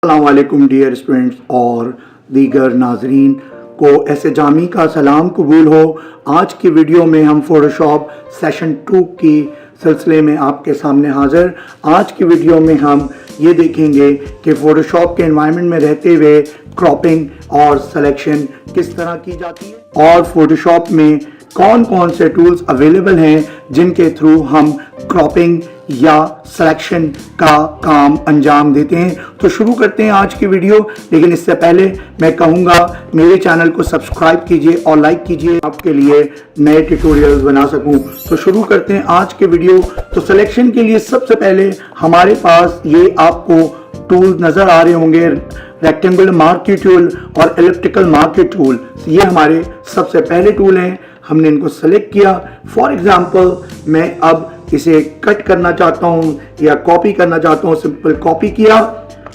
अस्सलामुअलैकुम dear students और दीगर नाजरीन को ऐसे जामी का सलाम कबूल हो। आज की वीडियो में हम फ़ोटोशॉप सेशन 2 की सिलसिले में आपके सामने हाज़िर। आज की वीडियो में हम ये देखेंगे कि फ़ोटोशॉप के एनवायरनमेंट में रहते हुए क्रॉपिंग और सिलेक्शन किस तरह की जाती है और फ़ोटोशॉप में कौन कौन से टूल्स अवेलेबल हैं जिनके थ्रू हम क्रॉपिंग या सिलेक्शन का काम अंजाम देते हैं। तो शुरू करते हैं आज की वीडियो, लेकिन इससे पहले मैं कहूँगा मेरे चैनल को सब्सक्राइब कीजिए और लाइक कीजिए, आपके लिए नए ट्यूटोरियल्स बना सकूँ। तो शुरू करते हैं आज के वीडियो। तो सिलेक्शन के लिए सबसे पहले हमारे पास ये आपको टूल नज़र आ रहे होंगे, रेक्टेंगुलर मार्की टूल और एलिप्टिकल मार्की टूल। ये हमारे सबसे पहले टूल हैं, हमने इनको सेलेक्ट किया। फॉर एग्जांपल मैं अब इसे कट करना चाहता हूँ या कॉपी करना चाहता हूँ, सिंपल कॉपी किया।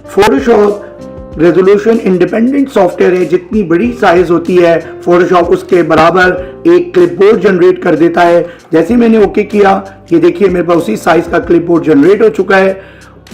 फोटोशॉप रेजोल्यूशन इंडिपेंडेंट सॉफ्टवेयर है, जितनी बड़ी साइज होती है फोटोशॉप उसके बराबर एक क्लिपबोर्ड जनरेट कर देता है। जैसे मैंने ओके किया, ये देखिए मेरे पास उसी साइज का क्लिपबोर्ड जनरेट हो चुका है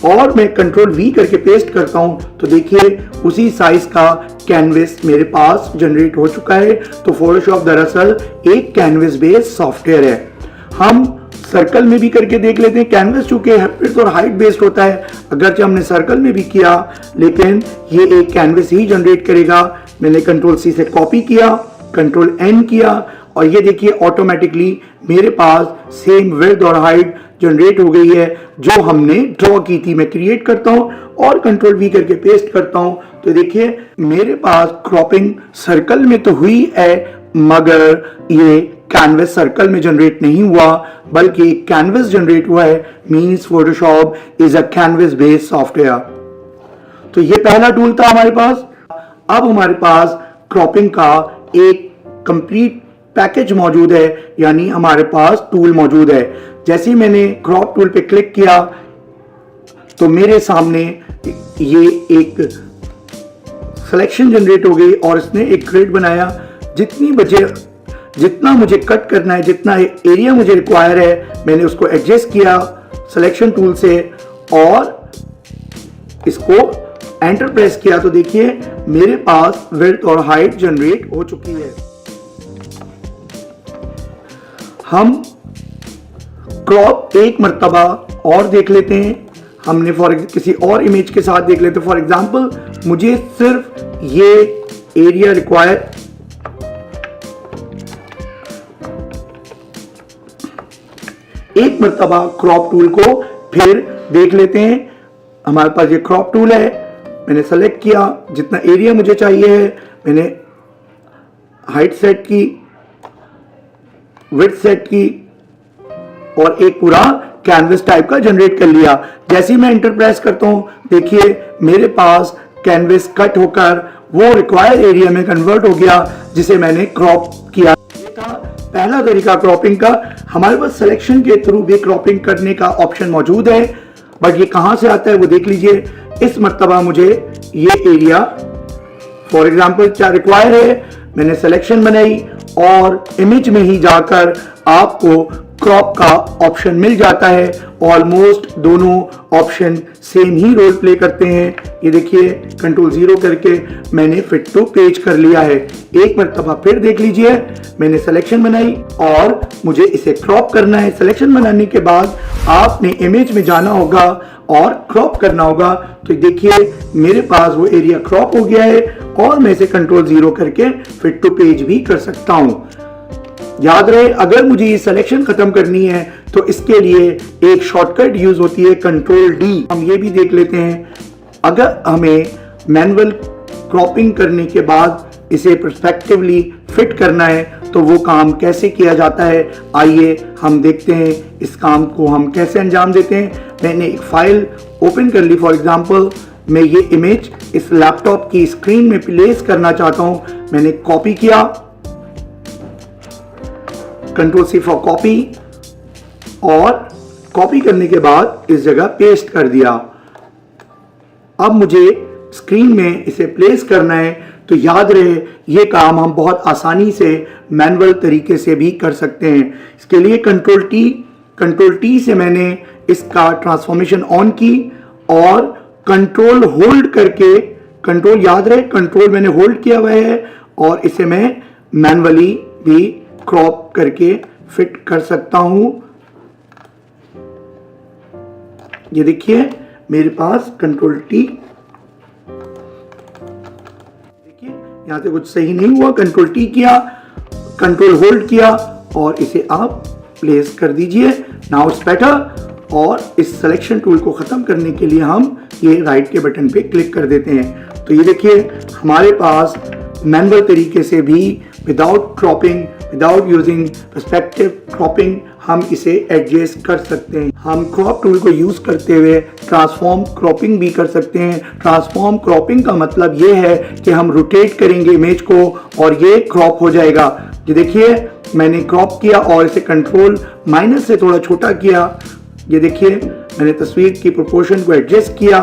और मैं कंट्रोल वी करके पेस्ट करता हूं तो देखिए उसी साइज का कैनवस मेरे पास जनरेट हो चुका है। तो फोटोशॉप दरअसल एक कैनवस बेस्ड सॉफ्टवेयर है। हम सर्कल में भी करके देख लेते हैं। कैनवस चूंकि विड्थ और हाइट बेस्ड होता है, अगरचे हमने सर्कल में भी किया लेकिन ये एक कैनवस ही जनरेट करेगा। मैंने कंट्रोल सी से कॉपी किया, कंट्रोल एन किया और ये देखिए ऑटोमेटिकली मेरे पास सेम विड्थ और हाइट जनरेट हो गई है जो हमने ड्रॉ की थी। मैं क्रिएट करता हूं और कंट्रोल वी करके पेस्ट करता हूं तो देखिए मेरे पास क्रॉपिंग सर्कल में तो हुई है, मगर ये कैनवस सर्कल में जनरेट नहीं हुआ बल्कि कैनवस जनरेट हुआ है। Means Photoshop is a canvas based software. तो ये पहला टूल था हमारे पास। अब हमारे पास क्रॉपिंग का एक कंप्लीट पैकेज मौजूद है, यानी हमारे पास टूल मौजूद है। जैसे ही मैंने क्रॉप टूल पे क्लिक किया तो मेरे सामने ये एक सिलेक्शन जनरेट हो गई और इसने एक ग्रिड बनाया। जितना मुझे कट करना है, जितना एरिया मुझे रिक्वायर है, मैंने उसको एडजस्ट किया सिलेक्शन टूल से और इसको एंटर प्रेस किया तो देखिए मेरे पास विड्थ और हाइट जनरेट हो चुकी है। हम क्रॉप एक मर्तबा और देख लेते हैं। हमने किसी और इमेज के साथ देख लेते हैं। फॉर एग्जांपल मुझे सिर्फ ये एरिया रिक्वायर, एक मर्तबा क्रॉप टूल को फिर देख लेते हैं। हमारे पास ये क्रॉप टूल है, मैंने सेलेक्ट किया, जितना एरिया मुझे चाहिए है मैंने हाइट सेट की, विड्थ सेट की और एक पूरा कैनवस टाइप का जनरेट कर लिया। जैसे ही मैं एंटर प्रेस करता हूं देखिए मेरे पास कैनवस कट होकर वो रिक्वायर्ड एरिया में कन्वर्ट हो गया जिसे मैंने क्रॉप किया। ये था पहला तरीका क्रॉपिंग का। हमारे पास सिलेक्शन के थ्रू भी क्रॉपिंग करने का ऑप्शन मौजूद है, बट ये कहां से आता है वो देख लीजिए। इस मर्तबा मुझे ये एरिया फॉर एग्जाम्पल क्या रिक्वायर है, मैंने सिलेक्शन बनाई और इमेज में ही जाकर आपको क्रॉप का ऑप्शन मिल जाता है। ऑलमोस्ट दोनों ऑप्शन सेम ही रोल प्ले करते हैं। ये देखिए कंट्रोल 0 करके मैंने फिट टू पेज कर लिया है। एक मर्तबा फिर देख लीजिए, मैंने सिलेक्शन बनाई और मुझे इसे क्रॉप करना है। सिलेक्शन बनाने के बाद आपने इमेज में जाना होगा और क्रॉप करना होगा। तो देखिए मेरे पास वो एरिया क्रॉप हो गया है और मैं इसे कंट्रोल 0 करके फिट टू पेज भी कर सकता हूं। याद रहे, अगर मुझे ये सिलेक्शन खत्म करनी है तो इसके लिए एक शॉर्टकट यूज होती है कंट्रोल डी। हम ये भी देख लेते हैं, अगर हमें मैनुअल क्रॉपिंग करने के बाद इसे पर्सपेक्टिवली फिट करना है तो वो काम कैसे किया जाता है। आइए हम देखते हैं इस काम को हम कैसे अंजाम देते हैं। मैंने एक फाइल ओपन कर ली। फॉर एग्जांपल मैं ये इमेज इस लैपटॉप की स्क्रीन में प्लेस करना चाहता हूं। मैंने कॉपी किया, कंट्रोल सी फॉर कॉपी और कॉपी करने के बाद इस जगह पेस्ट कर दिया। अब मुझे स्क्रीन में इसे प्लेस करना है। तो याद रहे ये काम हम बहुत आसानी से मैनुअल तरीके से भी कर सकते हैं। इसके लिए कंट्रोल टी से मैंने इसका ट्रांसफॉर्मेशन ऑन की और कंट्रोल होल्ड करके, कंट्रोल याद रहे, कंट्रोल मैंने होल्ड किया हुआ है और इसे मैं मैनुअली भी क्रॉप करके फिट कर सकता हूं। ये देखिए मेरे पास कंट्रोल टी, देखिए यहां से कुछ सही नहीं हुआ, कंट्रोल टी किया, कंट्रोल होल्ड किया और इसे आप प्लेस कर दीजिए। Now it's better. और इस सिलेक्शन टूल को खत्म करने के लिए हम ये राइट के बटन पे क्लिक कर देते हैं। तो ये देखिए हमारे पास मैनुअल तरीके से भी without cropping, without using perspective cropping हम इसे एडजस्ट कर सकते हैं। हम क्रॉप टूल को यूज करते हुए ट्रांसफॉर्म क्रॉपिंग भी कर सकते हैं। ट्रांसफॉर्म क्रॉपिंग का मतलब ये है कि हम रोटेट करेंगे इमेज को और ये क्रॉप हो जाएगा। ये देखिए मैंने क्रॉप किया और इसे कंट्रोल माइनस से थोड़ा छोटा किया। ये देखिए मैंने तस्वीर की प्रोपोर्शन को एडजस्ट किया।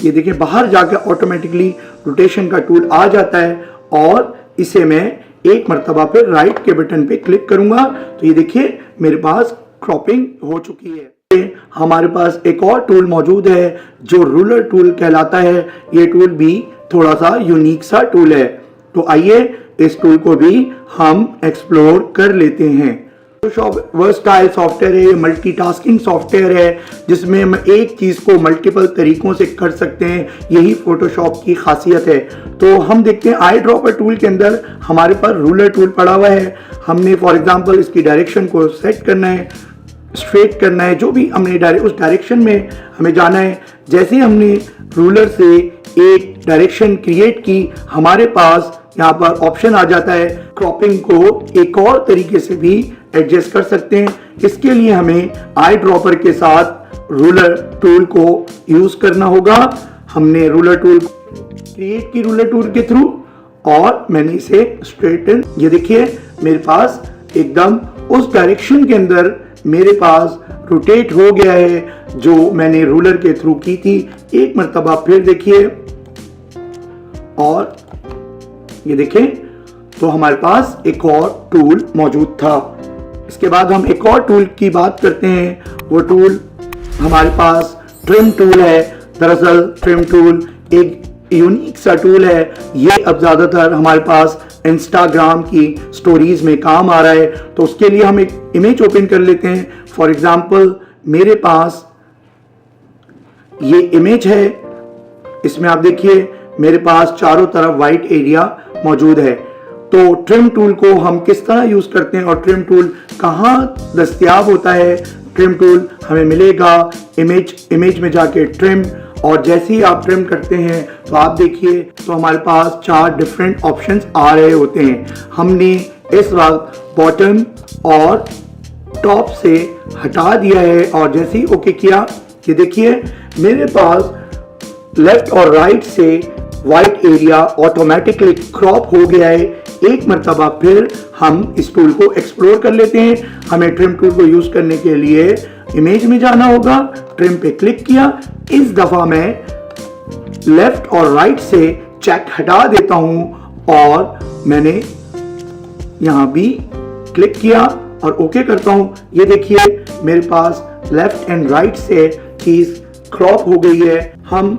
ये देखिए बाहर जाकर ऑटोमेटिकली रोटेशन का टूल आ जाता है और इसे मैं एक मर्तबा फिर राइट के बटन पे क्लिक करूंगा तो ये देखिए मेरे पास क्रॉपिंग हो चुकी है। हमारे पास एक और टूल मौजूद है जो रूलर टूल कहलाता है। ये टूल भी थोड़ा सा यूनिक सा टूल है, तो आइए इस टूल को भी हम एक्सप्लोर कर लेते हैं। फोटोशॉप वर्सटाइल सॉफ्टवेयर है, मल्टीटास्किंग सॉफ्टवेयर है जिसमें हम एक चीज़ को मल्टीपल तरीकों से कर सकते हैं। यही फोटोशॉप की खासियत है। तो हम देखते हैं आई ड्रॉपर टूल के अंदर हमारे पास रूलर टूल पड़ा हुआ है। हमने फॉर एग्जांपल इसकी डायरेक्शन को सेट करना है, स्ट्रेट करना है, जो भी हमने उस डायरेक्शन में हमें जाना है। जैसे हमने रूलर से एक डायरेक्शन क्रिएट की, हमारे पास यहाँ पर ऑप्शन आ जाता है क्रॉपिंग को एक और तरीके से भी एडजस्ट कर सकते हैं। इसके लिए हमें आई ड्रॉपर के साथ रूलर टूल को यूज करना होगा। हमने रूलर टूल क्रिएट की रूलर टूल के थ्रू और मैंने इसे स्ट्रेटन, ये देखिए मेरे पास एकदम उस डायरेक्शन के अंदर मेरे पास रोटेट हो गया है जो मैंने रूलर के थ्रू की थी। एक मर्तबा फिर देखिए और ये देखिए तो हमारे पास एक और टूल मौजूद था। इसके बाद हम एक और टूल की बात करते हैं। वो टूल हमारे पास ट्रिम टूल है। दरअसल ट्रिम टूल एक यूनिक सा टूल है। ये अब ज़्यादातर हमारे पास इंस्टाग्राम की स्टोरीज में काम आ रहा है। तो उसके लिए हम एक इमेज ओपन कर लेते हैं। फॉर एग्जांपल मेरे पास ये इमेज है, इसमें आप देखिए मेरे पास चारों तरफ वाइट एरिया मौजूद है। तो ट्रिम टूल को हम किस तरह यूज करते हैं और ट्रिम टूल कहाँ दस्तयाब होता है। ट्रिम टूल हमें मिलेगा इमेज में जाके ट्रिम, और जैसे ही आप ट्रिम करते हैं तो आप देखिए तो हमारे पास 4 डिफरेंट ऑप्शंस आ रहे होते हैं। हमने इस वक्त बॉटम और टॉप से हटा दिया है और जैसे ही ओके किया, ये देखिए मेरे पास लेफ्ट और राइट से वाइट एरिया ऑटोमेटिकली क्रॉप हो गया है। एक मर्तबा फिर हम इस टूल को एक्सप्लोर कर लेते हैं। हमें ट्रिम टूल को यूज करने के लिए इमेज में जाना होगा, ट्रिम पे क्लिक किया। इस दफा मैं लेफ्ट और राइट से चेक हटा देता हूं और मैंने यहां भी क्लिक किया और ओके करता हूं। ये देखिए मेरे पास लेफ्ट एंड राइट से चीज क्रॉप हो गई है। हम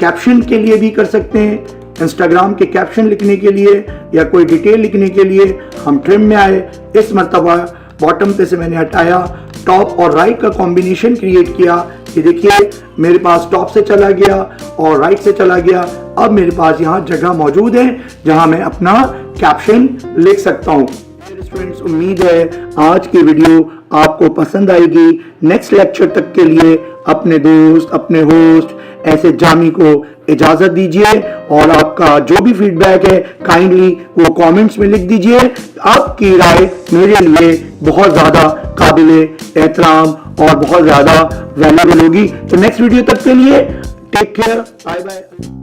कैप्शन के लिए भी कर सकते हैं, इंस्टाग्राम के कैप्शन लिखने के लिए या कोई डिटेल लिखने के लिए हम ट्रिम में आए। इस मर्तबा बॉटम पे से मैंने हटाया, टॉप और राइट का कॉम्बिनेशन क्रिएट किया। ये देखिए मेरे पास टॉप से चला गया और राइट से चला गया। अब मेरे पास यहाँ जगह मौजूद है जहां मैं अपना कैप्शन लिख सकता हूँ। स्टूडेंट्स, उम्मीद है आज की वीडियो आपको पसंद आएगी। नेक्स्ट लेक्चर तक के लिए अपने दोस्त, अपने होस्ट ऐसे जामी को इजाजत दीजिए और आपका जो भी फीडबैक है काइंडली वो कमेंट्स में लिख दीजिए। आपकी राय मेरे लिए बहुत ज्यादा काबिले एहतराम और बहुत ज्यादा वैल्यूएबल होगी। तो नेक्स्ट वीडियो तक के लिए टेक केयर, बाय बाय।